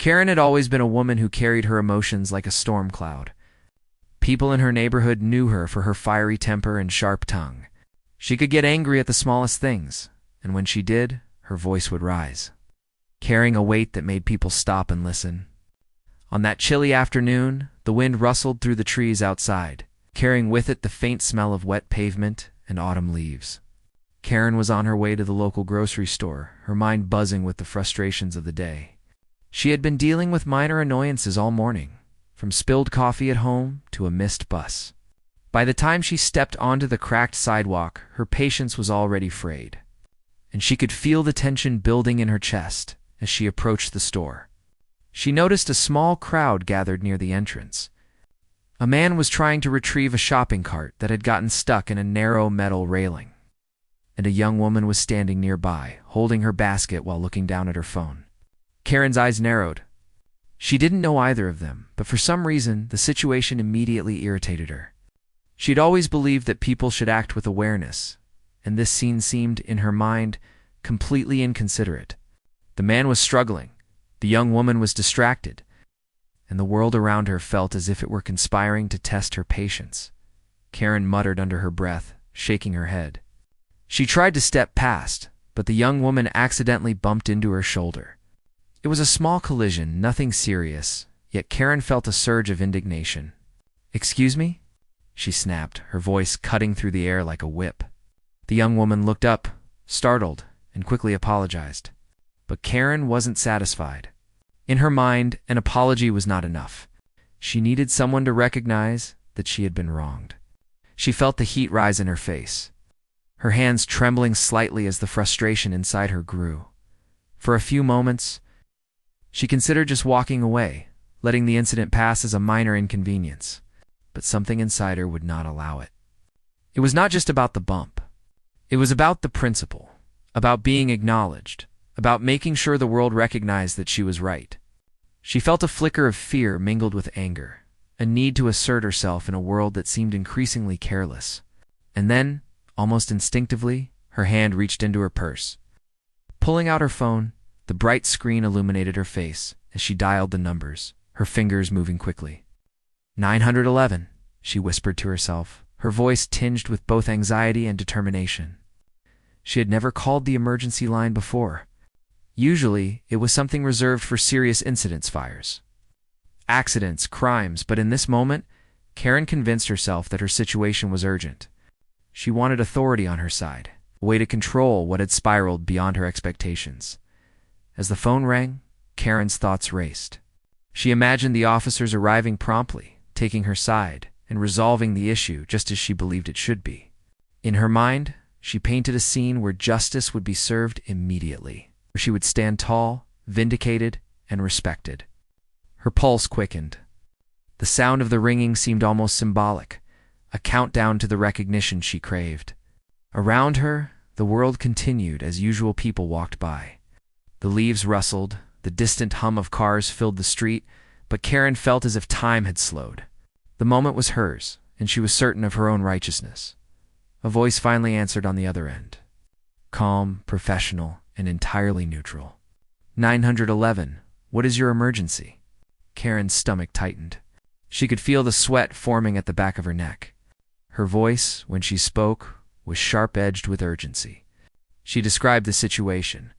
Karen had always been a woman who carried her emotions like a storm cloud. People in her neighborhood knew her for her fiery temper and sharp tongue. She could get angry at the smallest things, and when she did, her voice would rise, carrying a weight that made people stop and listen. On that chilly afternoon, the wind rustled through the trees outside, carrying with it the faint smell of wet pavement and autumn leaves. Karen was on her way to the local grocery store, her mind buzzing with the frustrations of the day. She had been dealing with minor annoyances all morning, from spilled coffee at home to a missed bus. By the time she stepped onto the cracked sidewalk, her patience was already frayed, and she could feel the tension building in her chest as she approached the store. She noticed a small crowd gathered near the entrance. A man was trying to retrieve a shopping cart that had gotten stuck in a narrow metal railing, and a young woman was standing nearby, holding her basket while looking down at her phone. Karen's eyes narrowed. She didn't know either of them, but for some reason, the situation immediately irritated her. She'd always believed that people should act with awareness, and this scene seemed, in her mind, completely inconsiderate. The man was struggling, the young woman was distracted, and the world around her felt as if it were conspiring to test her patience. Karen muttered under her breath, shaking her head. She tried to step past, but the young woman accidentally bumped into her shoulder. It was a small collision, nothing serious, yet Karen felt a surge of indignation. "Excuse me?" she snapped, her voice cutting through the air like a whip. The young woman looked up, startled, and quickly apologized. But Karen wasn't satisfied. In her mind, an apology was not enough. She needed someone to recognize that she had been wronged. She felt the heat rise in her face, her hands trembling slightly as the frustration inside her grew. For a few moments, she considered just walking away, letting the incident pass as a minor inconvenience. But something inside her would not allow it. It was not just about the bump. It was about the principle, about being acknowledged, about making sure the world recognized that she was right. She felt a flicker of fear mingled with anger, a need to assert herself in a world that seemed increasingly careless. And then, almost instinctively, her hand reached into her purse. Pulling out her phone, the bright screen illuminated her face as she dialed the numbers, her fingers moving quickly. 911, she whispered to herself, her voice tinged with both anxiety and determination. She had never called the emergency line before. Usually, it was something reserved for serious incidents, fires, accidents, crimes, but in this moment, Karen convinced herself that her situation was urgent. She wanted authority on her side, a way to control what had spiraled beyond her expectations. As the phone rang, Karen's thoughts raced. She imagined the officers arriving promptly, taking her side, and resolving the issue just as she believed it should be. In her mind, she painted a scene where justice would be served immediately, where she would stand tall, vindicated, and respected. Her pulse quickened. The sound of the ringing seemed almost symbolic, a countdown to the recognition she craved. Around her, the world continued as usual people walked by. The leaves rustled, the distant hum of cars filled the street, but Karen felt as if time had slowed. The moment was hers, and she was certain of her own righteousness. A voice finally answered on the other end. Calm, professional, and entirely neutral. 911, what is your emergency? Karen's stomach tightened. She could feel the sweat forming at the back of her neck. Her voice, when she spoke, was sharp-edged with urgency. She described the situation,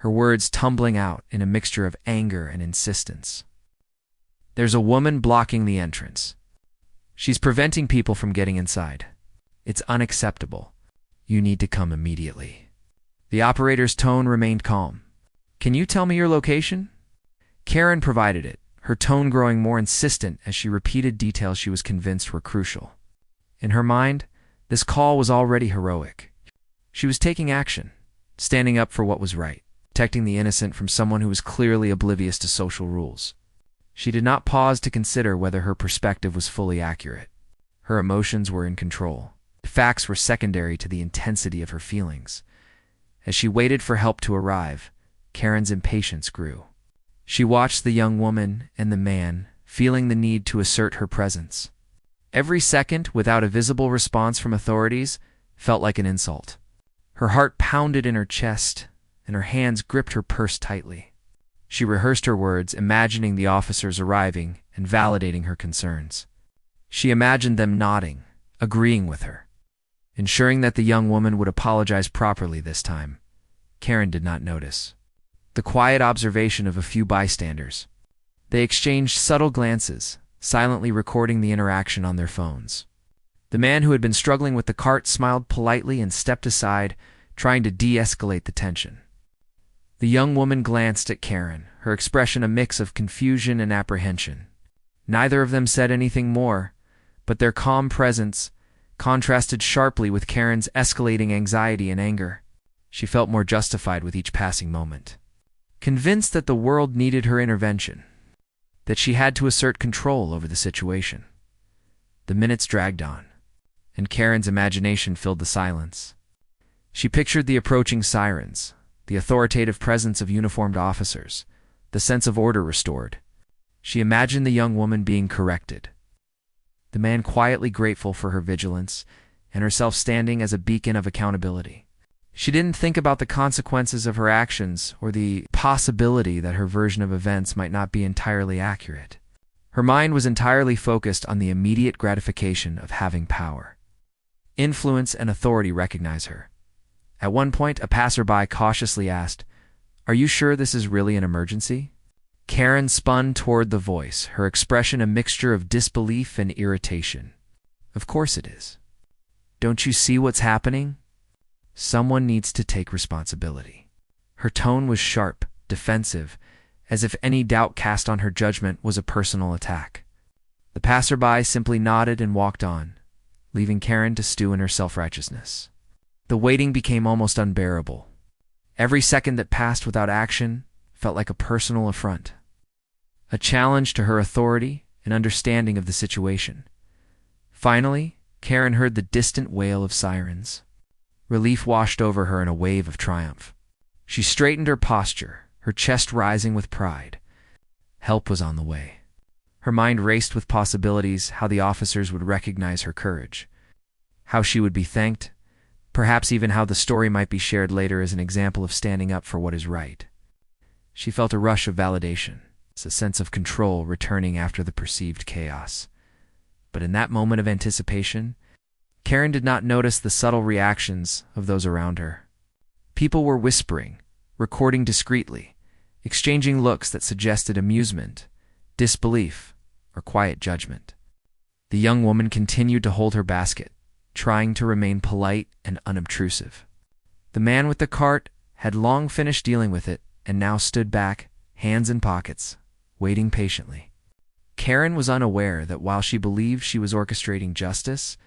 her words tumbling out in a mixture of anger and insistence. There's a woman blocking the entrance. She's preventing people from getting inside. It's unacceptable. You need to come immediately. The operator's tone remained calm. Can you tell me your location? Karen provided it, her tone growing more insistent as she repeated details she was convinced were crucial. In her mind, this call was already heroic. She was taking action, standing up for what was right, protecting the innocent from someone who was clearly oblivious to social rules. She did not pause to consider whether her perspective was fully accurate. Her emotions were in control. The facts were secondary to the intensity of her feelings. As she waited for help to arrive, Karen's impatience grew. She watched the young woman and the man, feeling the need to assert her presence. Every second, without a visible response from authorities, felt like an insult. Her heart pounded in her chest, and her hands gripped her purse tightly. She rehearsed her words, imagining the officers arriving and validating her concerns. She imagined them nodding, agreeing with her, ensuring that the young woman would apologize properly this time. Karen did not notice the quiet observation of a few bystanders. They exchanged subtle glances, silently recording the interaction on their phones. The man who had been struggling with the cart smiled politely and stepped aside, trying to de-escalate the tension. The young woman glanced at Karen, her expression a mix of confusion and apprehension. Neither of them said anything more, but their calm presence contrasted sharply with Karen's escalating anxiety and anger. She felt more justified with each passing moment. Convinced that the world needed her intervention, that she had to assert control over the situation. The minutes dragged on, and Karen's imagination filled the silence. She pictured the approaching sirens, the authoritative presence of uniformed officers, the sense of order restored. She imagined the young woman being corrected, the man quietly grateful for her vigilance, and herself standing as a beacon of accountability. She didn't think about the consequences of her actions or the possibility that her version of events might not be entirely accurate. Her mind was entirely focused on the immediate gratification of having power. Influence and authority recognize her. At one point, a passerby cautiously asked, "Are you sure this is really an emergency?" Karen spun toward the voice, her expression a mixture of disbelief and irritation. "Of course it is. Don't you see what's happening? Someone needs to take responsibility." Her tone was sharp, defensive, as if any doubt cast on her judgment was a personal attack. The passerby simply nodded and walked on, leaving Karen to stew in her self-righteousness. The waiting became almost unbearable. Every second that passed without action felt like a personal affront, a challenge to her authority and understanding of the situation. Finally, Karen heard the distant wail of sirens. Relief washed over her in a wave of triumph. She straightened her posture, her chest rising with pride. Help was on the way. Her mind raced with possibilities: how the officers would recognize her courage, how she would be thanked, perhaps even how the story might be shared later as an example of standing up for what is right. She felt a rush of validation, a sense of control returning after the perceived chaos. But in that moment of anticipation, Karen did not notice the subtle reactions of those around her. People were whispering, recording discreetly, exchanging looks that suggested amusement, disbelief, or quiet judgment. The young woman continued to hold her basket, trying to remain polite and unobtrusive. The man with the cart had long finished dealing with it and now stood back, hands in pockets, waiting patiently. Karen was unaware that while she believed she was orchestrating justice,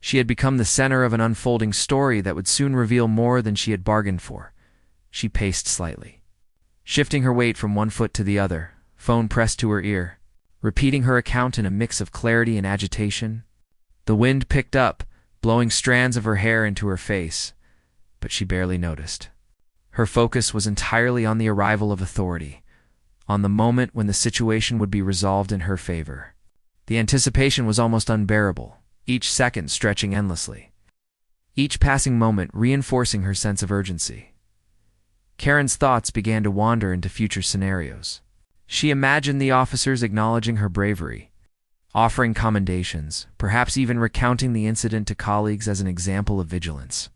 she had become the center of an unfolding story that would soon reveal more than she had bargained for. She paced slightly, shifting her weight from one foot to the other, phone pressed to her ear, repeating her account in a mix of clarity and agitation. The wind picked up, blowing strands of her hair into her face, but she barely noticed. Her focus was entirely on the arrival of authority, on the moment when the situation would be resolved in her favor. The anticipation was almost unbearable, each second stretching endlessly, each passing moment reinforcing her sense of urgency. Karen's thoughts began to wander into future scenarios. She imagined the officers acknowledging her bravery, offering commendations, perhaps even recounting the incident to colleagues as an example of vigilance.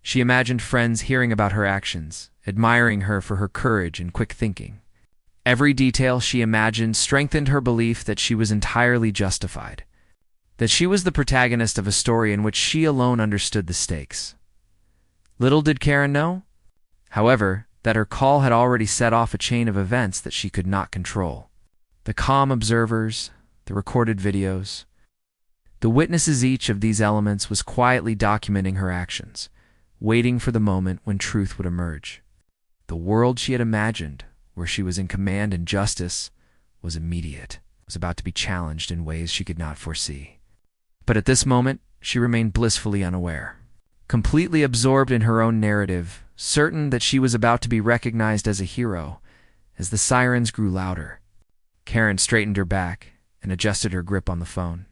She imagined friends hearing about her actions, admiring her for her courage and quick thinking. Every detail she imagined strengthened her belief that she was entirely justified, that she was the protagonist of a story in which she alone understood the stakes. Little did Karen know, however, that her call had already set off a chain of events that she could not control. The calm observers, the recorded videos, the witnesses, each of these elements was quietly documenting her actions, waiting for the moment when truth would emerge. The world she had imagined, where she was in command and justice, was immediate, was about to be challenged in ways she could not foresee. But at this moment, she remained blissfully unaware, completely absorbed in her own narrative, certain that she was about to be recognized as a hero. As the sirens grew louder, Karen straightened her back and adjusted her grip on the phone.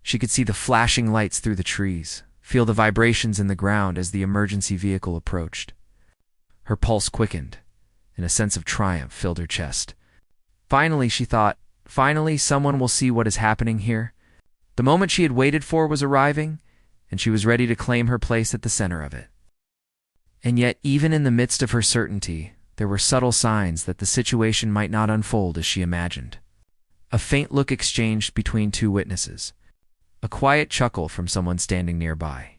She could see the flashing lights through the trees, feel the vibrations in the ground as the emergency vehicle approached. Her pulse quickened, and a sense of triumph filled her chest. Finally, she thought, finally someone will see what is happening here. The moment she had waited for was arriving, and she was ready to claim her place at the center of it. And yet, even in the midst of her certainty, there were subtle signs that the situation might not unfold as she imagined. A faint look exchanged between two witnesses. A quiet chuckle from someone standing nearby.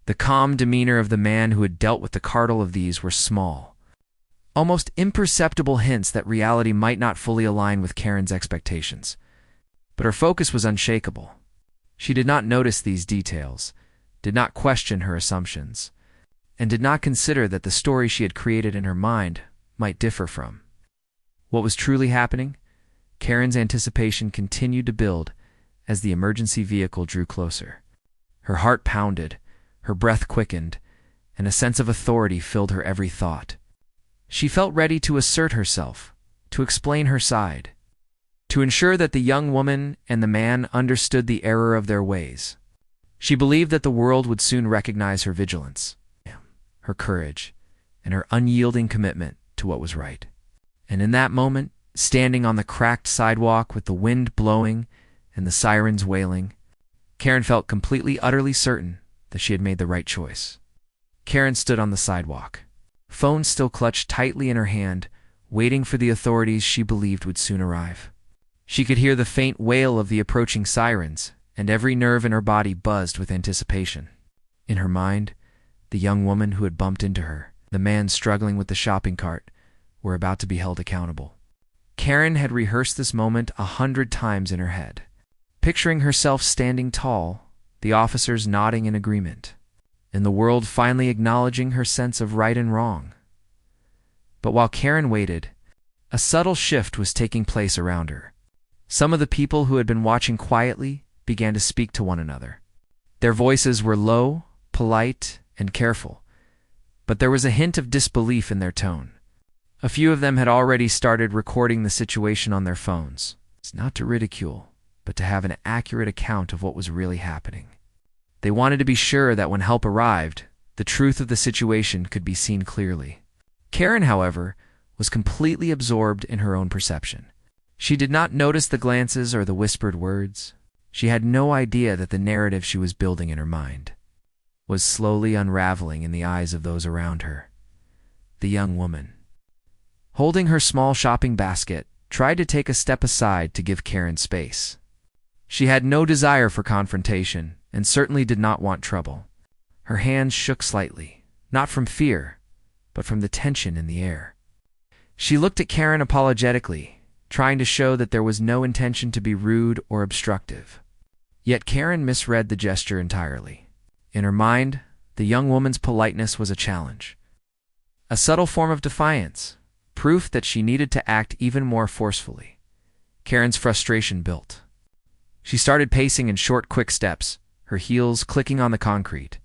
The calm demeanor of the man who had dealt with the cartel of these were small, almost imperceptible hints that reality might not fully align with Karen's expectations. But her focus was unshakable. She did not notice these details, did not question her assumptions, and did not consider that the story she had created in her mind might differ from what was truly happening. Karen's anticipation continued to build as the emergency vehicle drew closer. Her heart pounded, her breath quickened, and a sense of authority filled her every thought. She felt ready to assert herself, to explain her side, to ensure that the young woman and the man understood the error of their ways. She believed that the world would soon recognize her vigilance, her courage, and her unyielding commitment to what was right. And in that moment, standing on the cracked sidewalk with the wind blowing and the sirens wailing, Karen felt completely, utterly certain that she had made the right choice. Karen stood on the sidewalk, phone still clutched tightly in her hand, waiting for the authorities she believed would soon arrive. She could hear the faint wail of the approaching sirens, and every nerve in her body buzzed with anticipation. In her mind, the young woman who had bumped into her, the man struggling with the shopping cart, were about to be held accountable. Karen had rehearsed this moment 100 times in her head, picturing herself standing tall, the officers nodding in agreement, and the world finally acknowledging her sense of right and wrong. But while Karen waited, a subtle shift was taking place around her. Some of the people who had been watching quietly began to speak to one another. Their voices were low, polite, and careful, but there was a hint of disbelief in their tone. A few of them had already started recording the situation on their phones. It's not to ridicule, but to have an accurate account of what was really happening. They wanted to be sure that when help arrived, the truth of the situation could be seen clearly. Karen, however, was completely absorbed in her own perception. She did not notice the glances or the whispered words. She had no idea that the narrative she was building in her mind was slowly unraveling in the eyes of those around her. The young woman, holding her small shopping basket, tried to take a step aside to give Karen space. She had no desire for confrontation and certainly did not want trouble. Her hands shook slightly, not from fear, but from the tension in the air. She looked at Karen apologetically, trying to show that there was no intention to be rude or obstructive. Yet Karen misread the gesture entirely. In her mind, the young woman's politeness was a challenge, a subtle form of defiance, proof that she needed to act even more forcefully. Karen's frustration built. She started pacing in short, quick steps, her heels clicking on the concrete.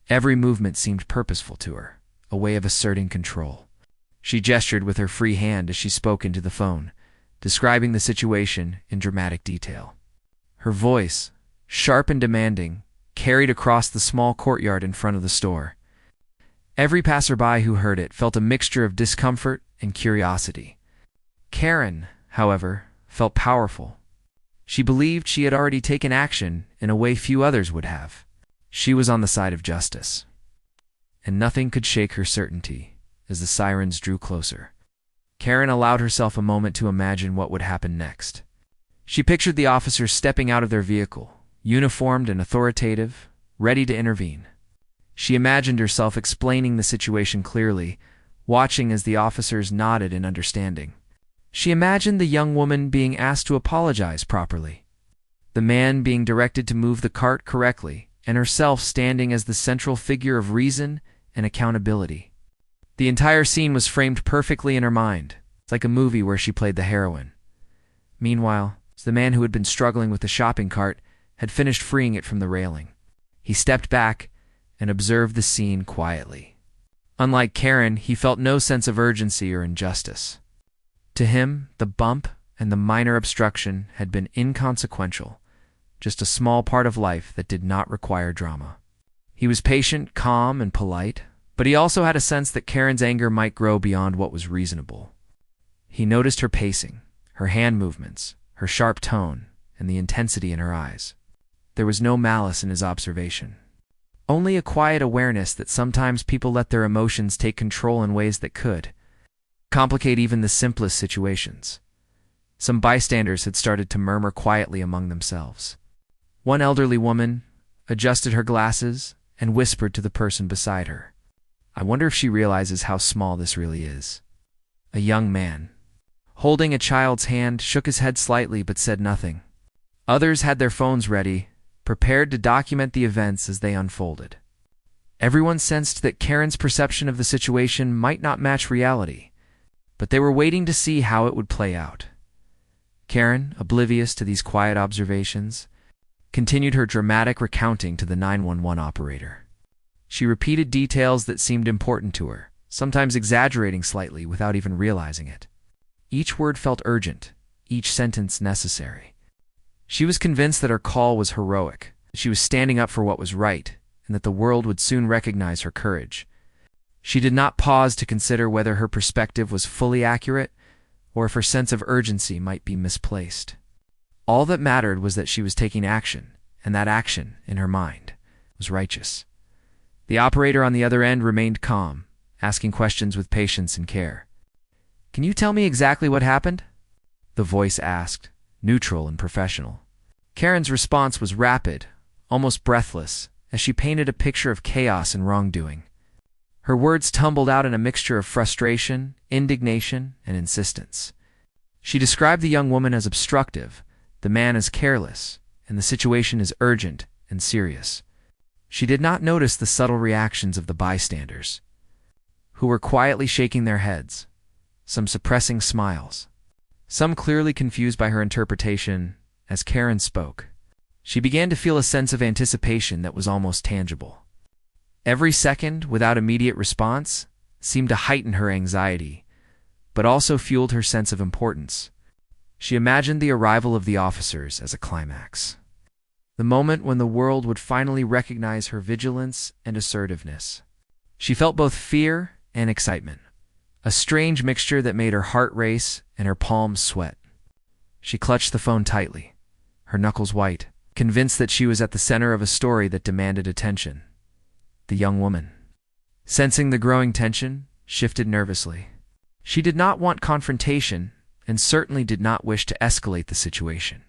Every movement seemed purposeful to her, a way of asserting control. She gestured with her free hand as she spoke into the phone, describing the situation in dramatic detail. Her voice, sharp and demanding, carried across the small courtyard in front of the store. Every passerby who heard it felt a mixture of discomfort and curiosity. Karen, however, felt powerful. She believed she had already taken action in a way few others would have. She was on the side of justice. And nothing could shake her certainty as the sirens drew closer. Karen allowed herself a moment to imagine what would happen next. She pictured the officers stepping out of their vehicle, uniformed and authoritative, ready to intervene. She imagined herself explaining the situation clearly, watching as the officers nodded in understanding. She imagined the young woman being asked to apologize properly, the man being directed to move the cart correctly, and herself standing as the central figure of reason and accountability. The entire scene was framed perfectly in her mind. It's like a movie where she played the heroine. Meanwhile, the man who had been struggling with the shopping cart had finished freeing it from the railing. He stepped back and observed the scene quietly. Unlike Karen, he felt no sense of urgency or injustice. To him, the bump and the minor obstruction had been inconsequential, just a small part of life that did not require drama. He was patient, calm, and polite, But he also had a sense that Karen's anger might grow beyond what was reasonable. He noticed her pacing, her hand movements, her sharp tone, and the intensity in her eyes. There was no malice in his observation. Only a quiet awareness that sometimes people let their emotions take control in ways that could complicate even the simplest situations. Some bystanders had started to murmur quietly among themselves. One elderly woman adjusted her glasses and whispered to the person beside her, "I wonder if she realizes how small this really is." A young man, holding a child's hand, shook his head slightly but said nothing. Others had their phones ready, prepared to document the events as they unfolded. Everyone sensed that Karen's perception of the situation might not match reality, but they were waiting to see how it would play out. Karen, oblivious to these quiet observations, continued her dramatic recounting to the 911 operator. She repeated details that seemed important to her, sometimes exaggerating slightly without even realizing it. Each word felt urgent, each sentence necessary. She was convinced that her call was heroic, that she was standing up for what was right, and that the world would soon recognize her courage. She did not pause to consider whether her perspective was fully accurate or if her sense of urgency might be misplaced. All that mattered was that she was taking action, and that action, in her mind, was righteous. The operator on the other end remained calm, asking questions with patience and care. "Can you tell me exactly what happened?" the voice asked, neutral and professional. Karen's response was rapid, almost breathless, as she painted a picture of chaos and wrongdoing. Her words tumbled out in a mixture of frustration, indignation, and insistence. She described the young woman as obstructive, the man as careless, and the situation as urgent and serious. She did not notice the subtle reactions of the bystanders, who were quietly shaking their heads, some suppressing smiles, some clearly confused by her interpretation. As Karen spoke, she began to feel a sense of anticipation that was almost tangible. Every second, without immediate response, seemed to heighten her anxiety, but also fueled her sense of importance. She imagined the arrival of the officers as a climax, the moment when the world would finally recognize her vigilance and assertiveness. She felt both fear and excitement, a strange mixture that made her heart race and her palms sweat. She clutched the phone tightly, her knuckles white, convinced that she was at the center of a story that demanded attention. The young woman, sensing the growing tension, shifted nervously. She did not want confrontation and certainly did not wish to escalate the situation.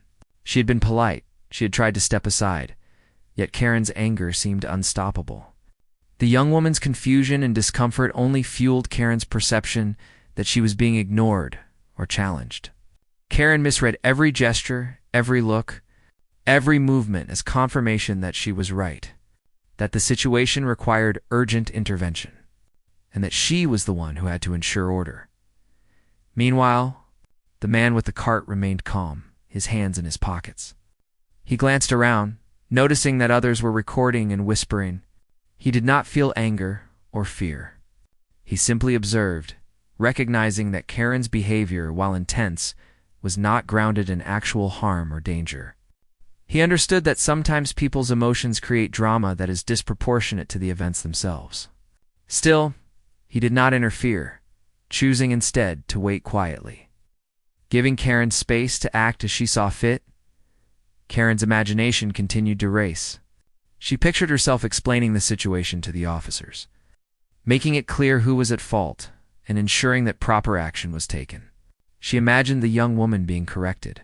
She had been polite, she had tried to step aside, yet Karen's anger seemed unstoppable. The young woman's confusion and discomfort only fueled Karen's perception that she was being ignored or challenged. Karen misread every gesture, every look, every movement as confirmation that she was right, that the situation required urgent intervention, and that she was the one who had to ensure order. Meanwhile, the man with the cart remained calm, his hands in his pockets. He glanced around, noticing that others were recording and whispering. He did not feel anger or fear. He simply observed, recognizing that Karen's behavior, while intense, was not grounded in actual harm or danger. He understood that sometimes people's emotions create drama that is disproportionate to the events themselves. Still, he did not interfere, choosing instead to wait quietly. Giving Karen space to act as she saw fit, Karen's imagination continued to race. She pictured herself explaining the situation to the officers, making it clear who was at fault, and ensuring that proper action was taken. She imagined the young woman being corrected,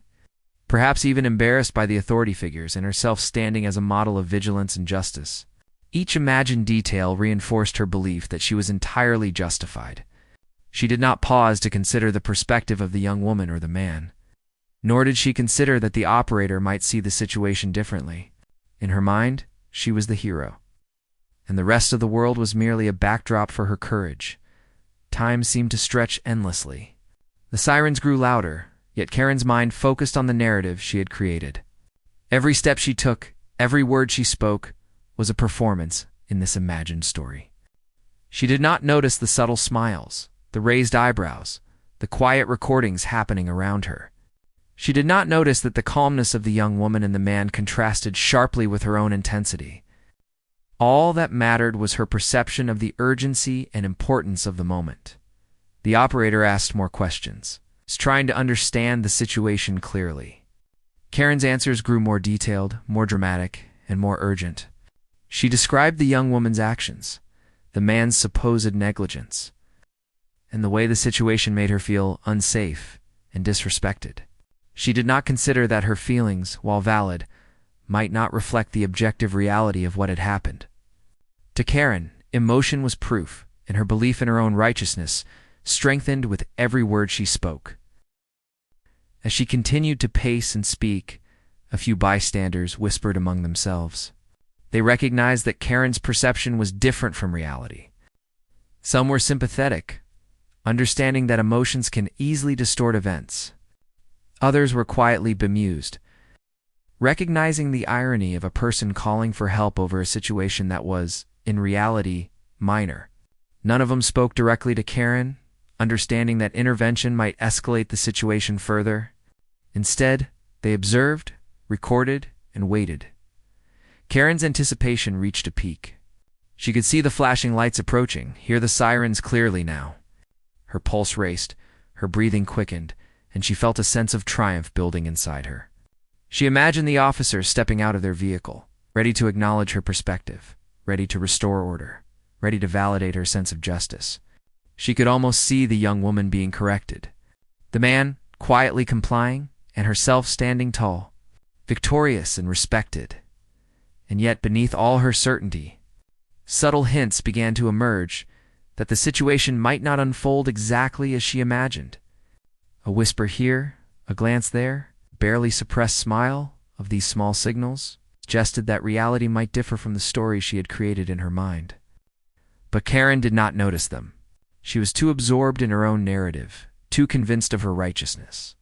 perhaps even embarrassed by the authority figures, and herself standing as a model of vigilance and justice. Each imagined detail reinforced her belief that she was entirely justified. She did not pause to consider the perspective of the young woman or the man, nor did she consider that the operator might see the situation differently. In her mind, she was the hero, and the rest of the world was merely a backdrop for her courage. Time seemed to stretch endlessly. The sirens grew louder, yet Karen's mind focused on the narrative she had created. Every step she took, every word she spoke, was a performance in this imagined story. She did not notice the subtle smiles, the raised eyebrows, the quiet recordings happening around her. She did not notice that the calmness of the young woman and the man contrasted sharply with her own intensity. All that mattered was her perception of the urgency and importance of the moment. The operator asked more questions, trying to understand the situation clearly. Karen's answers grew more detailed, more dramatic, and more urgent. She described the young woman's actions, the man's supposed negligence, and the way the situation made her feel unsafe and disrespected. She did not consider that her feelings, while valid, might not reflect the objective reality of what had happened. To Karen, emotion was proof, and her belief in her own righteousness strengthened with every word she spoke. As she continued to pace and speak, a few bystanders whispered among themselves. They recognized that Karen's perception was different from reality. Some were sympathetic, understanding that emotions can easily distort events. Others were quietly bemused, recognizing the irony of a person calling for help over a situation that was, in reality, minor. None of them spoke directly to Karen, understanding that intervention might escalate the situation further. Instead, they observed, recorded, and waited. Karen's anticipation reached a peak. She could see the flashing lights approaching, hear the sirens clearly now. Her pulse raced, her breathing quickened, and she felt a sense of triumph building inside her. She imagined the officers stepping out of their vehicle, ready to acknowledge her perspective, ready to restore order, ready to validate her sense of justice. She could almost see the young woman being corrected, the man quietly complying, and herself standing tall, victorious and respected. And yet, beneath all her certainty, subtle hints began to emerge that the situation might not unfold exactly as she imagined. A whisper here, a glance there, barely suppressed smile of these small signals suggested that reality might differ from the story she had created in her mind. But Karen did not notice them. She was too absorbed in her own narrative, too convinced of her righteousness,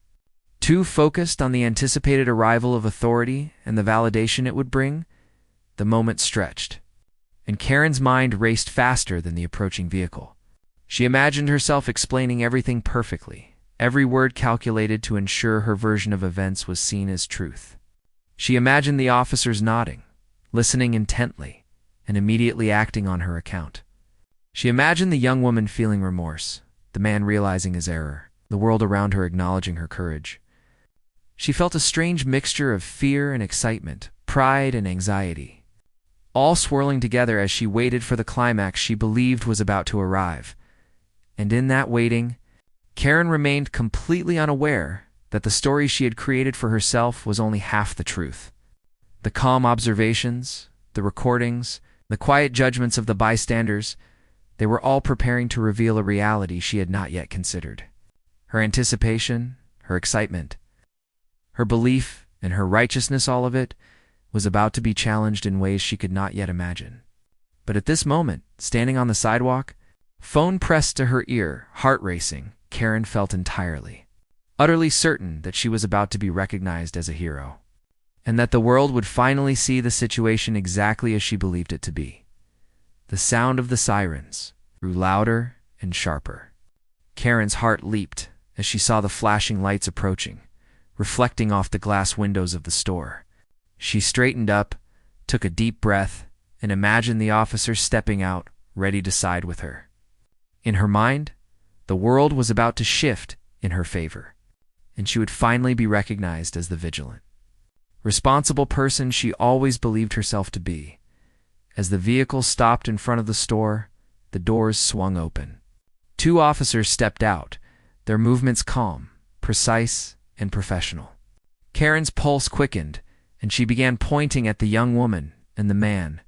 too focused on the anticipated arrival of authority and the validation it would bring. The moment stretched, and Karen's mind raced faster than the approaching vehicle. She imagined herself explaining everything perfectly, every word calculated to ensure her version of events was seen as truth. She imagined the officers nodding, listening intently, and immediately acting on her account. She imagined the young woman feeling remorse, the man realizing his error, the world around her acknowledging her courage. She felt a strange mixture of fear and excitement, pride and anxiety, all swirling together as she waited for the climax she believed was about to arrive. And in that waiting, Karen remained completely unaware that the story she had created for herself was only half the truth. The calm observations, the recordings, the quiet judgments of the bystanders, they were all preparing to reveal a reality she had not yet considered. Her anticipation, her excitement, her belief in her righteousness, all of it was about to be challenged in ways she could not yet imagine. But at this moment, standing on the sidewalk, phone pressed to her ear, heart racing, Karen felt entirely, utterly certain that she was about to be recognized as a hero, and that the world would finally see the situation exactly as she believed it to be. The sound of the sirens grew louder and sharper. Karen's heart leaped as she saw the flashing lights approaching, reflecting off the glass windows of the store. She straightened up, took a deep breath, and imagined the officer stepping out, ready to side with her. In her mind, the world was about to shift in her favor, and she would finally be recognized as the vigilant, responsible person she always believed herself to be. As the vehicle stopped in front of the store, the doors swung open. 2 officers stepped out, their movements calm, precise, and professional. Karen's pulse quickened, and she began pointing at the young woman and the man,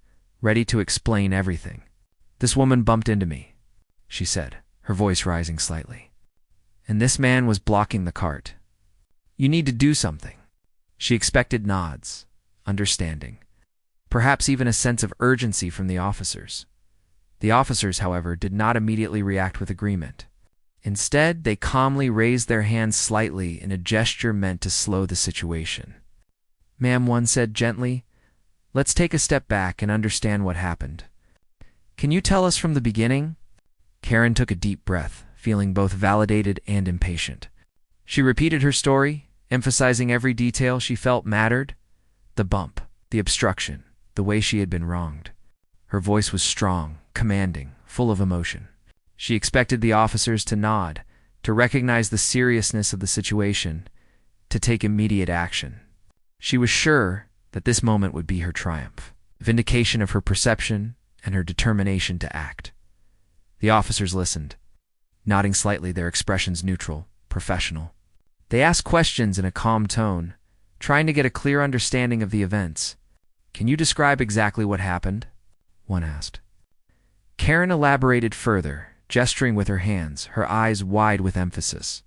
ready to explain everything. "This woman bumped into me," she said, her voice rising slightly. "And this man was blocking the cart. You need to do something." She expected nods, understanding, perhaps even a sense of urgency from the officers. The officers, however, did not immediately react with agreement. Instead, they calmly raised their hands slightly in a gesture meant to slow the situation. "Ma'am," one said gently, "let's take a step back and understand what happened. Can you tell us from the beginning?" Karen took a deep breath, feeling both validated and impatient. She repeated her story, emphasizing every detail she felt mattered: the bump, the obstruction, the way she had been wronged. Her voice was strong, commanding, full of emotion. She expected the officers to nod, to recognize the seriousness of the situation, to take immediate action. She was sure that this moment would be her triumph, vindication of her perception and her determination to act. The officers listened, nodding slightly, their expressions neutral, professional. They asked questions in a calm tone, trying to get a clear understanding of the events. "Can you describe exactly what happened?" one asked. Karen elaborated further, gesturing with her hands, her eyes wide with emphasis.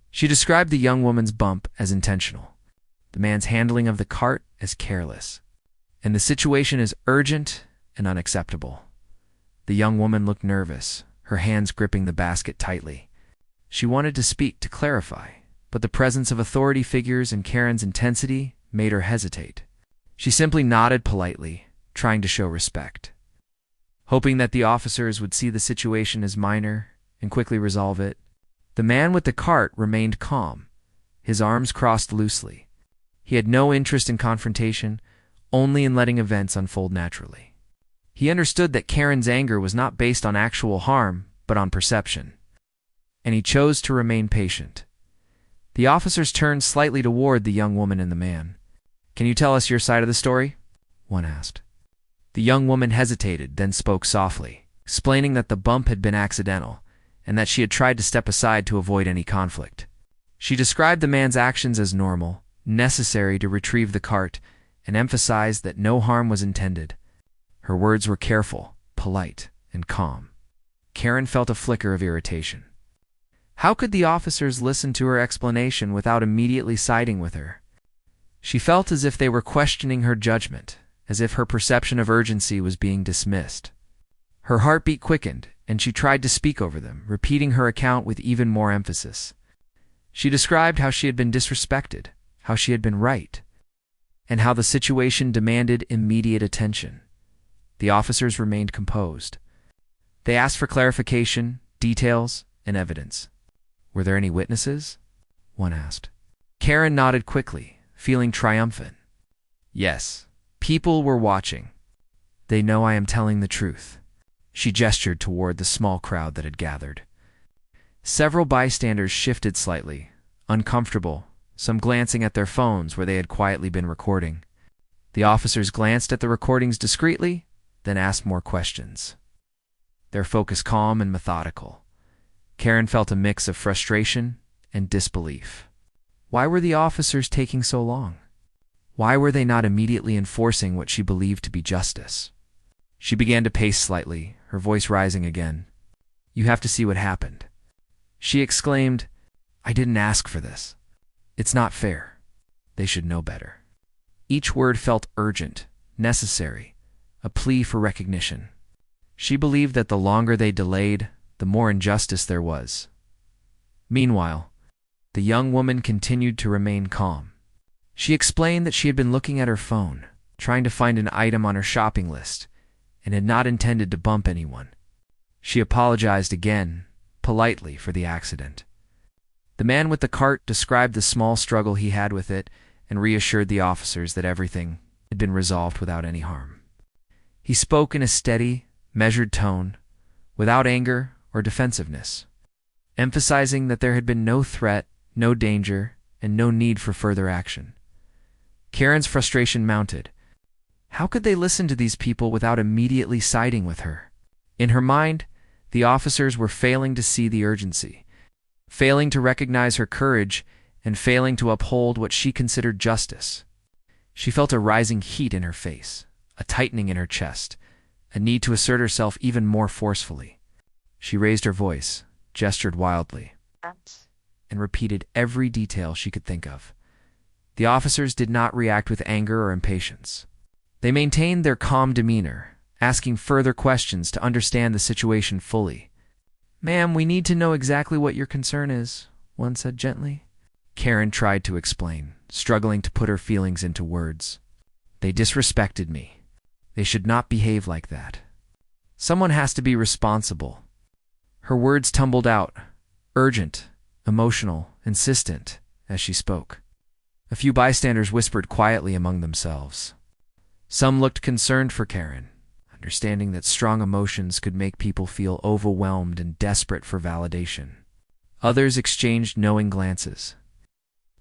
She described the young woman's bump as intentional, the man's handling of the cart as careless, and the situation as urgent and unacceptable. The young woman looked nervous, her hands gripping the basket tightly. She wanted to speak, to clarify, but the presence of authority figures and Karen's intensity made her hesitate. She simply nodded politely, trying to show respect, hoping that the officers would see the situation as minor and quickly resolve it. The man with the cart remained calm, his arms crossed loosely. He had no interest in confrontation, only in letting events unfold naturally. He understood that Karen's anger was not based on actual harm, but on perception, and he chose to remain patient. The officers turned slightly toward the young woman and the man. "Can you tell us your side of the story?" one asked. The young woman hesitated, then spoke softly, explaining that the bump had been accidental and that she had tried to step aside to avoid any conflict. She described the man's actions as normal, necessary to retrieve the cart, and emphasized that no harm was intended. Her words were careful, polite, and calm. Karen felt a flicker of irritation. How could the officers listen to her explanation without immediately siding with her? She felt as if they were questioning her judgment, as if her perception of urgency was being dismissed. Her heartbeat quickened, and she tried to speak over them, repeating her account with even more emphasis. She described how she had been disrespected, how she had been right, and how the situation demanded immediate attention. The officers remained composed. They asked for clarification, details, and evidence. "Were there any witnesses?" one asked. Karen nodded quickly, feeling triumphant. "Yes, people were watching. They know I am telling the truth." She gestured toward the small crowd that had gathered. Several bystanders shifted slightly, uncomfortable, some glancing at their phones where they had quietly been recording. The officers glanced at the recordings discreetly, then asked more questions, their focus calm and methodical. Karen felt a mix of frustration and disbelief. Why were the officers taking so long? Why were they not immediately enforcing what she believed to be justice? She began to pace slightly, her voice rising again. "You have to see what happened." She exclaimed, "I didn't ask for this. It's not fair. They should know better." Each word felt urgent, necessary, a plea for recognition. She believed that the longer they delayed, the more injustice there was. Meanwhile, the young woman continued to remain calm. She explained that she had been looking at her phone, trying to find an item on her shopping list, and had not intended to bump anyone. She apologized again, politely, for the accident. The man with the cart described the small struggle he had with it and reassured the officers that everything had been resolved without any harm. He spoke in a steady, measured tone, without anger or defensiveness, emphasizing that there had been no threat, no danger, and no need for further action. Karen's frustration mounted. How could they listen to these people without immediately siding with her? In her mind, the officers were failing to see the urgency, failing to recognize her courage, and failing to uphold what she considered justice. She felt a rising heat in her face, a tightening in her chest, a need to assert herself even more forcefully. She raised her voice, gestured wildly, and repeated every detail she could think of. The officers did not react with anger or impatience. They maintained their calm demeanor, asking further questions to understand the situation fully. "Ma'am, we need to know exactly what your concern is," one said gently. Karen tried to explain, struggling to put her feelings into words. "They disrespected me. They should not behave like that. Someone has to be responsible." Her words tumbled out, urgent, emotional, insistent, as she spoke. A few bystanders whispered quietly among themselves. Some looked concerned for Karen, understanding that strong emotions could make people feel overwhelmed and desperate for validation. Others exchanged knowing glances,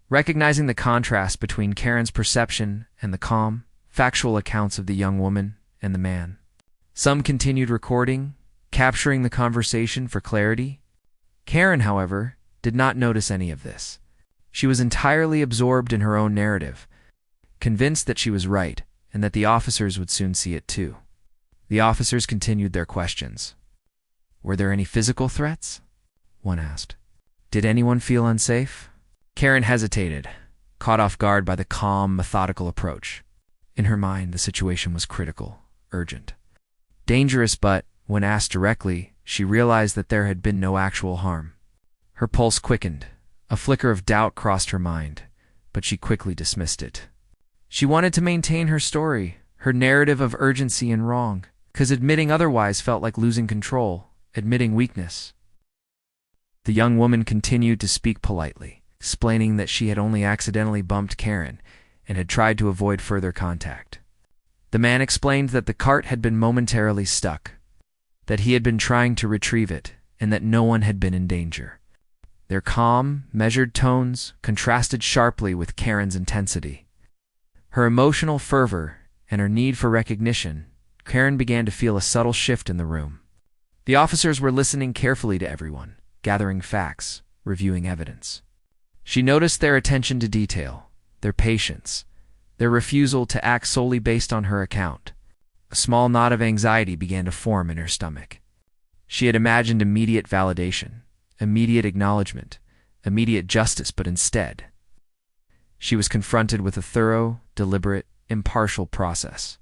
recognizing the contrast between Karen's perception and the calm, factual accounts of the young woman and the man. Some continued recording, capturing the conversation for clarity. Karen, however, did not notice any of this. She was entirely absorbed in her own narrative, convinced that she was right and that the officers would soon see it too. The officers continued their questions. "Were there any physical threats?" one asked. "Did anyone feel unsafe?" Karen hesitated, caught off guard by the calm, methodical approach. In her mind, the situation was critical, urgent, dangerous, but when asked directly, she realized that there had been no actual harm. Her pulse quickened. A flicker of doubt crossed her mind, but she quickly dismissed it. She wanted to maintain her story, her narrative of urgency and wrong, because admitting otherwise felt like losing control, admitting weakness. The young woman continued to speak politely, explaining that she had only accidentally bumped Karen and had tried to avoid further contact. The man explained that the cart had been momentarily stuck, that he had been trying to retrieve it, and that no one had been in danger. Their calm, measured tones contrasted sharply with Karen's intensity. Her emotional fervor and her need for recognition, Karen began to feel a subtle shift in the room. The officers were listening carefully to everyone, gathering facts, reviewing evidence. She noticed their attention to detail, their patience, their refusal to act solely based on her account. A small knot of anxiety began to form in her stomach. She had imagined immediate validation, immediate acknowledgement, immediate justice, but instead, she was confronted with a thorough, deliberate, impartial process.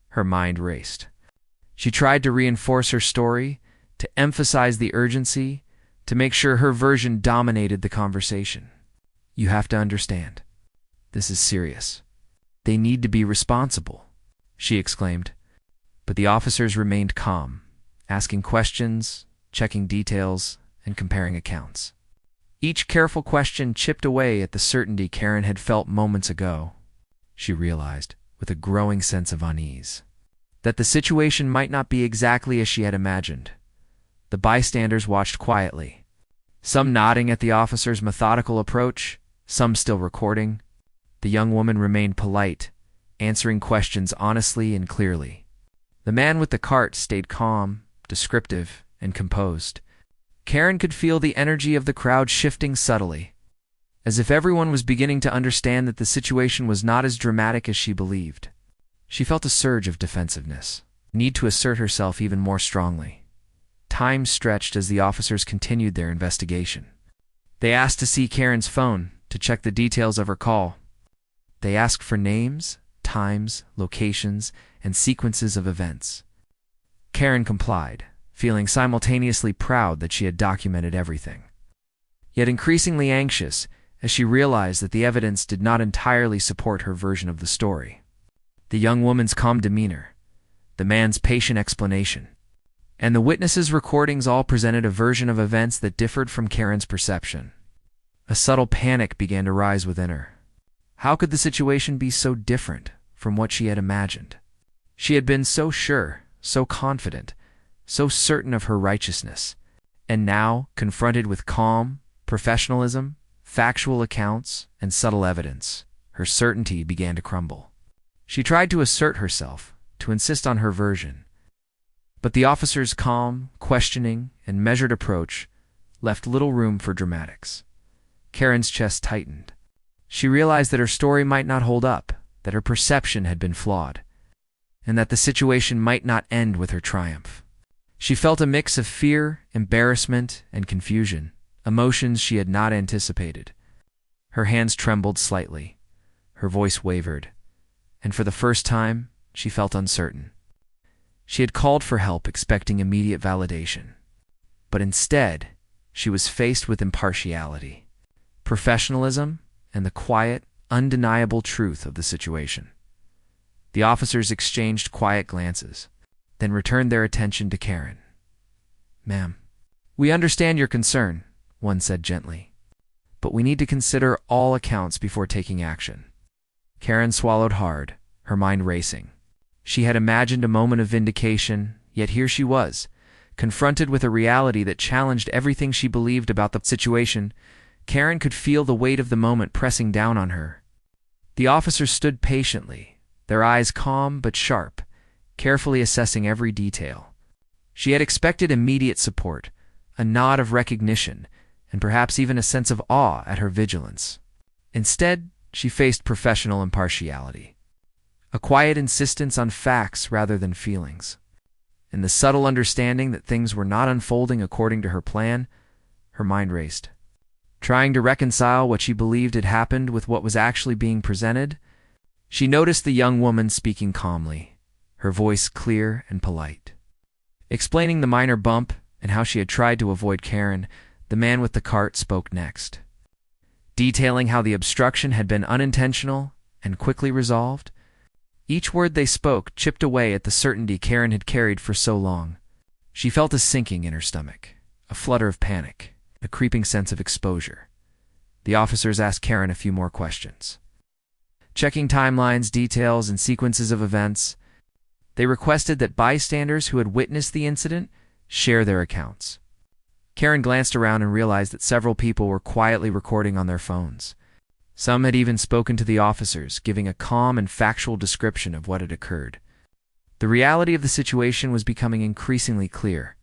Her mind raced. She tried to reinforce her story, to emphasize the urgency, to make sure her version dominated the conversation. "You have to understand. This is serious. They need to be responsible," she exclaimed. But the officers remained calm, asking questions, checking details, and comparing accounts. Each careful question chipped away at the certainty Karen had felt moments ago. She realized, with a growing sense of unease, that the situation might not be exactly as she had imagined. The bystanders watched quietly, some nodding at the officer's methodical approach, some still recording. The young woman remained polite, answering questions honestly and clearly. The man with the cart stayed calm, descriptive, and composed. Karen could feel the energy of the crowd shifting subtly, as if everyone was beginning to understand that the situation was not as dramatic as she believed. She felt a surge of defensiveness, need to assert herself even more strongly. Time stretched as the officers continued their investigation. They asked to see Karen's phone to check the details of her call. They asked for names, times, locations, and sequences of events. Karen complied, feeling simultaneously proud that she had documented everything, yet increasingly anxious as she realized that the evidence did not entirely support her version of the story. The young woman's calm demeanor, the man's patient explanation, and the witnesses' recordings all presented a version of events that differed from Karen's perception. A subtle panic began to rise within her. How could the situation be so different from what she had imagined? She had been so sure, so confident, so certain of her righteousness, and now, confronted with calm, professionalism, factual accounts, and subtle evidence, her certainty began to crumble. She tried to assert herself, to insist on her version, but the officer's calm, questioning, and measured approach left little room for dramatics. Karen's chest tightened. She realized that her story might not hold up, that her perception had been flawed, and that the situation might not end with her triumph. She felt a mix of fear, embarrassment, and confusion, emotions she had not anticipated. Her hands trembled slightly, her voice wavered, and for the first time, she felt uncertain. She had called for help expecting immediate validation, but instead, she was faced with impartiality, professionalism, and the quiet, undeniable truth of the situation. The officers exchanged quiet glances, then returned their attention to Karen. "Ma'am, we understand your concern," one said gently, "but we need to consider all accounts before taking action." Karen swallowed hard, her mind racing. She had imagined a moment of vindication, yet here she was, confronted with a reality that challenged everything she believed about the situation. Karen could feel the weight of the moment pressing down on her. The officers stood patiently, their eyes calm but sharp, carefully assessing every detail. She had expected immediate support, a nod of recognition, and perhaps even a sense of awe at her vigilance. Instead, she faced professional impartiality, a quiet insistence on facts rather than feelings, and the subtle understanding that things were not unfolding according to her plan. Her mind raced, trying to reconcile what she believed had happened with what was actually being presented. She noticed the young woman speaking calmly, her voice clear and polite. Explaining the minor bump and how she had tried to avoid Karen, the man with the cart spoke next, detailing how the obstruction had been unintentional and quickly resolved. Each word they spoke chipped away at the certainty Karen had carried for so long. She felt a sinking in her stomach, a flutter of panic, a creeping sense of exposure. The officers asked Karen a few more questions, checking timelines, details, and sequences of events. They requested that bystanders who had witnessed the incident share their accounts. Karen glanced around and realized that several people were quietly recording on their phones. Some had even spoken to the officers, giving a calm and factual description of what had occurred. The reality of the situation was becoming increasingly clear.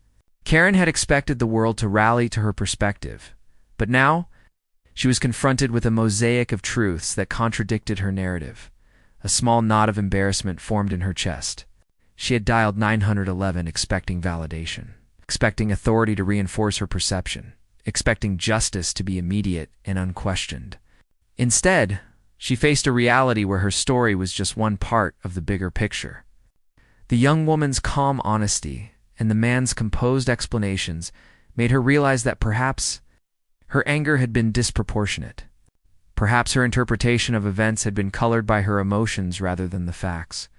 Karen had expected the world to rally to her perspective, but now she was confronted with a mosaic of truths that contradicted her narrative. A small knot of embarrassment formed in her chest. She had dialed 911 expecting validation, expecting authority to reinforce her perception, expecting justice to be immediate and unquestioned. Instead, she faced a reality where her story was just one part of the bigger picture. The young woman's calm honesty and the man's composed explanations made her realize that perhaps her anger had been disproportionate. Perhaps her interpretation of events had been colored by her emotions rather than the facts.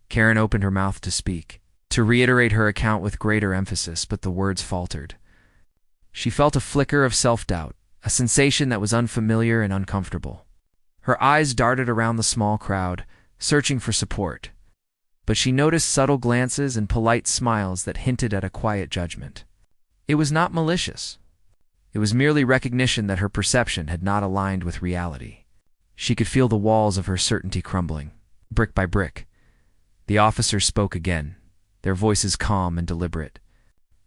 Karen opened her mouth to speak, to reiterate her account with greater emphasis, but the words faltered. She felt a flicker of self-doubt, a sensation that was unfamiliar and uncomfortable. Her eyes darted around the small crowd, searching for support, but she noticed subtle glances and polite smiles that hinted at a quiet judgment. It was not malicious. It was merely recognition that her perception had not aligned with reality. She could feel the walls of her certainty crumbling, brick by brick. The officers spoke again, their voices calm and deliberate.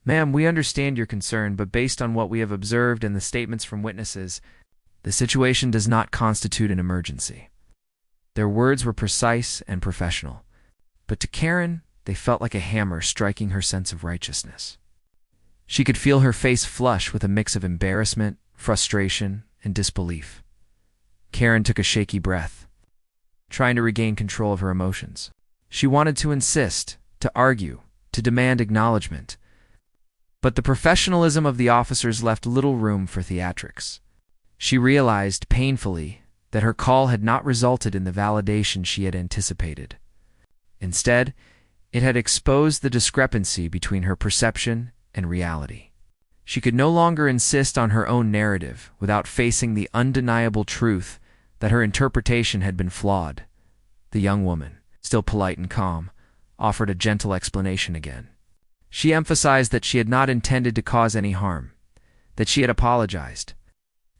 "Ma'am, we understand your concern, but based on what we have observed and the statements from witnesses, the situation does not constitute an emergency." Their words were precise and professional, but to Karen, they felt like a hammer striking her sense of righteousness. She could feel her face flush with a mix of embarrassment, frustration, and disbelief. Karen took a shaky breath, trying to regain control of her emotions. She wanted to insist, to argue, to demand acknowledgement, but the professionalism of the officers left little room for theatrics. She realized, painfully, that her call had not resulted in the validation she had anticipated. Instead, it had exposed the discrepancy between her perception and reality. She could no longer insist on her own narrative without facing the undeniable truth that her interpretation had been flawed. The young woman, still polite and calm, offered a gentle explanation again. She emphasized that she had not intended to cause any harm, that she had apologized,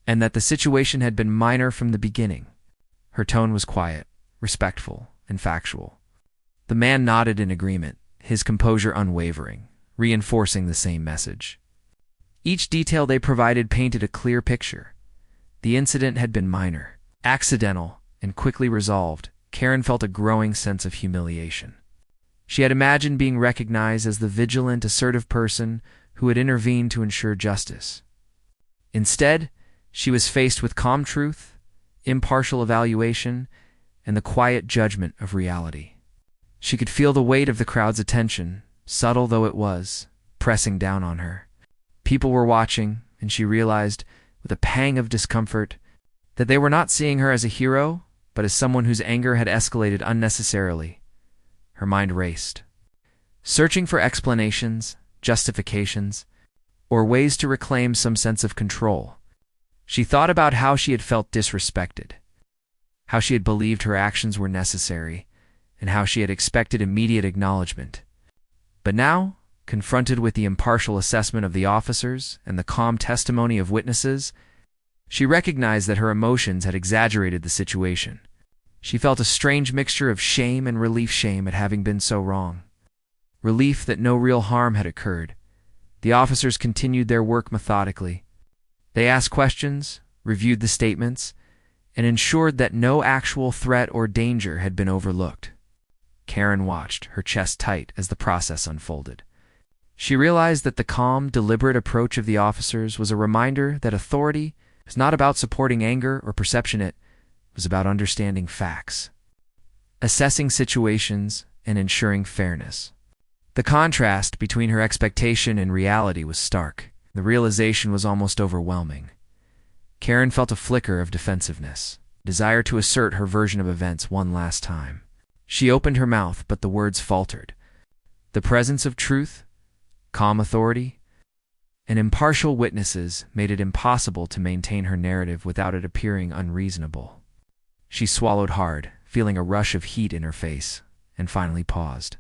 and that the situation had been minor from the beginning. Her tone was quiet, respectful, and factual. The man nodded in agreement, his composure unwavering, reinforcing the same message. Each detail they provided painted a clear picture. The incident had been minor, accidental, and quickly resolved. Karen felt a growing sense of humiliation. She had imagined being recognized as the vigilant, assertive person who had intervened to ensure justice. Instead, she was faced with calm truth, impartial evaluation, and the quiet judgment of reality. She could feel the weight of the crowd's attention, subtle though it was, pressing down on her. People were watching, and she realized, with a pang of discomfort, that they were not seeing her as a hero, but as someone whose anger had escalated unnecessarily. Her mind raced, searching for explanations, justifications, or ways to reclaim some sense of control. She thought about how she had felt disrespected, how she had believed her actions were necessary, and how she had expected immediate acknowledgement. But now, confronted with the impartial assessment of the officers and the calm testimony of witnesses, she recognized that her emotions had exaggerated the situation. She felt a strange mixture of shame and relief, at having been so wrong. Relief that no real harm had occurred. The officers continued their work methodically. They asked questions, reviewed the statements, and ensured that no actual threat or danger had been overlooked. Karen watched, her chest tight, as the process unfolded. She realized that the calm, deliberate approach of the officers was a reminder that authority is not about supporting anger or perception. It was about understanding facts, assessing situations, and ensuring fairness. The contrast between her expectation and reality was stark. The realization was almost overwhelming. Karen felt a flicker of defensiveness, desire to assert her version of events one last time. She opened her mouth, but the words faltered. The presence of truth, calm authority, and impartial witnesses made it impossible to maintain her narrative without it appearing unreasonable. She swallowed hard, feeling a rush of heat in her face, and finally paused.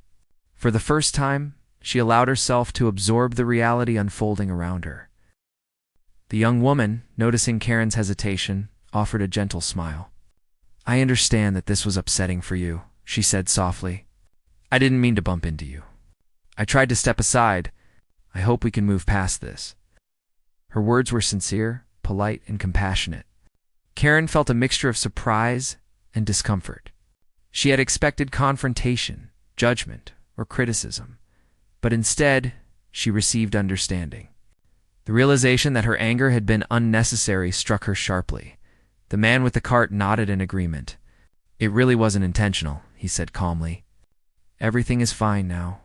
For the first time, she allowed herself to absorb the reality unfolding around her. The young woman, noticing Karen's hesitation, offered a gentle smile. "I understand that this was upsetting for you," she said softly. "I didn't mean to bump into you. I tried to step aside. I hope we can move past this." Her words were sincere, polite, and compassionate. Karen felt a mixture of surprise and discomfort. She had expected confrontation, judgment, or criticism, but instead, she received understanding. The realization that her anger had been unnecessary struck her sharply. The man with the cart nodded in agreement. "It really wasn't intentional," he said calmly. "Everything is fine now.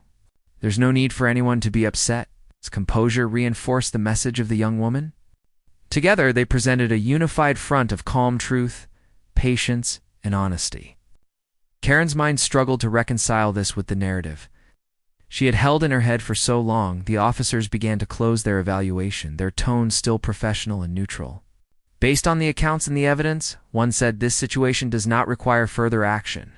There's no need for anyone to be upset." His composure reinforced the message of the young woman. Together, they presented a unified front of calm truth, patience, and honesty. Karen's mind struggled to reconcile this with the narrative she had held in her head for so long. The officers began to close their evaluation, their tone still professional and neutral. "Based on the accounts and the evidence," one said, "this situation does not require further action.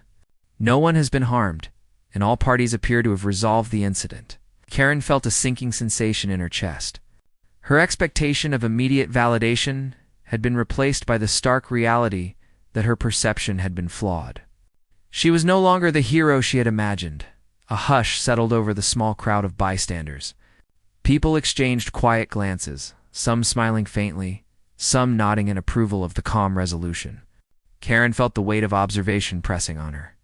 No one has been harmed, and all parties appear to have resolved the incident." Karen felt a sinking sensation in her chest. Her expectation of immediate validation had been replaced by the stark reality that her perception had been flawed. She was no longer the hero she had imagined. A hush settled over the small crowd of bystanders. People exchanged quiet glances, some smiling faintly, some nodding in approval of the calm resolution. Karen felt the weight of observation pressing on her.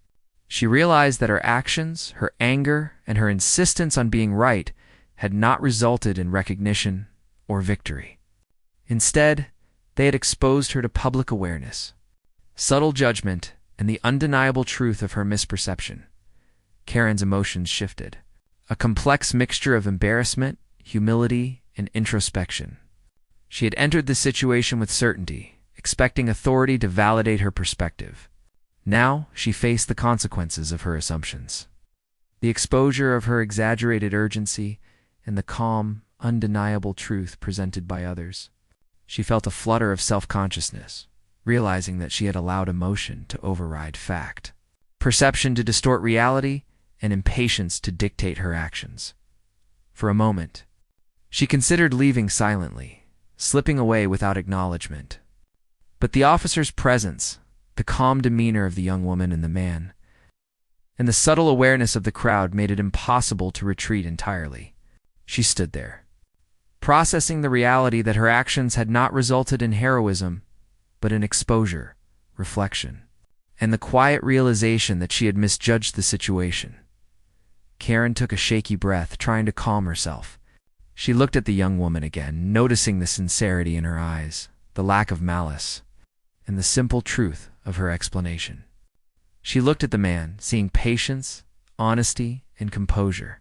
She realized that her actions, her anger, and her insistence on being right had not resulted in recognition or victory. Instead, they had exposed her to public awareness, subtle judgment, and the undeniable truth of her misperception. Karen's emotions shifted, a complex mixture of embarrassment, humility, and introspection. She had entered the situation with certainty, expecting authority to validate her perspective. Now she faced the consequences of her assumptions. The exposure of her exaggerated urgency and the calm, undeniable truth presented by others. She felt a flutter of self-consciousness, realizing that she had allowed emotion to override fact, perception to distort reality, and impatience to dictate her actions. For a moment, she considered leaving silently, slipping away without acknowledgement. But the officer's presence, the calm demeanor of the young woman and the man, and the subtle awareness of the crowd made it impossible to retreat entirely. She stood there, processing the reality that her actions had not resulted in heroism, but in exposure, reflection, and the quiet realization that she had misjudged the situation. Karen took a shaky breath, trying to calm herself. She looked at the young woman again, noticing the sincerity in her eyes, the lack of malice, and the simple truth of her explanation. She looked at the man, seeing patience, honesty, and composure.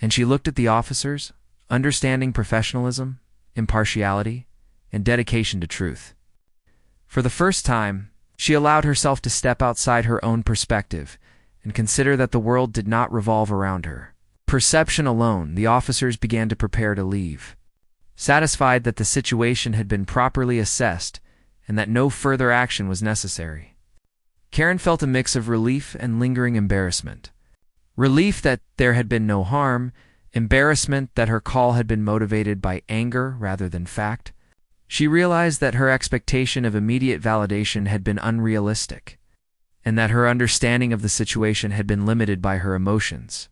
And she looked at the officers, understanding professionalism, impartiality, and dedication to truth. For the first time, she allowed herself to step outside her own perspective and consider that the world did not revolve around her. Perception alone, the officers began to prepare to leave, satisfied that the situation had been properly assessed and that no further action was necessary. Karen felt a mix of relief and lingering embarrassment. Relief that there had been no harm, embarrassment that her call had been motivated by anger rather than fact. She realized that her expectation of immediate validation had been unrealistic, and that her understanding of the situation had been limited by her emotions.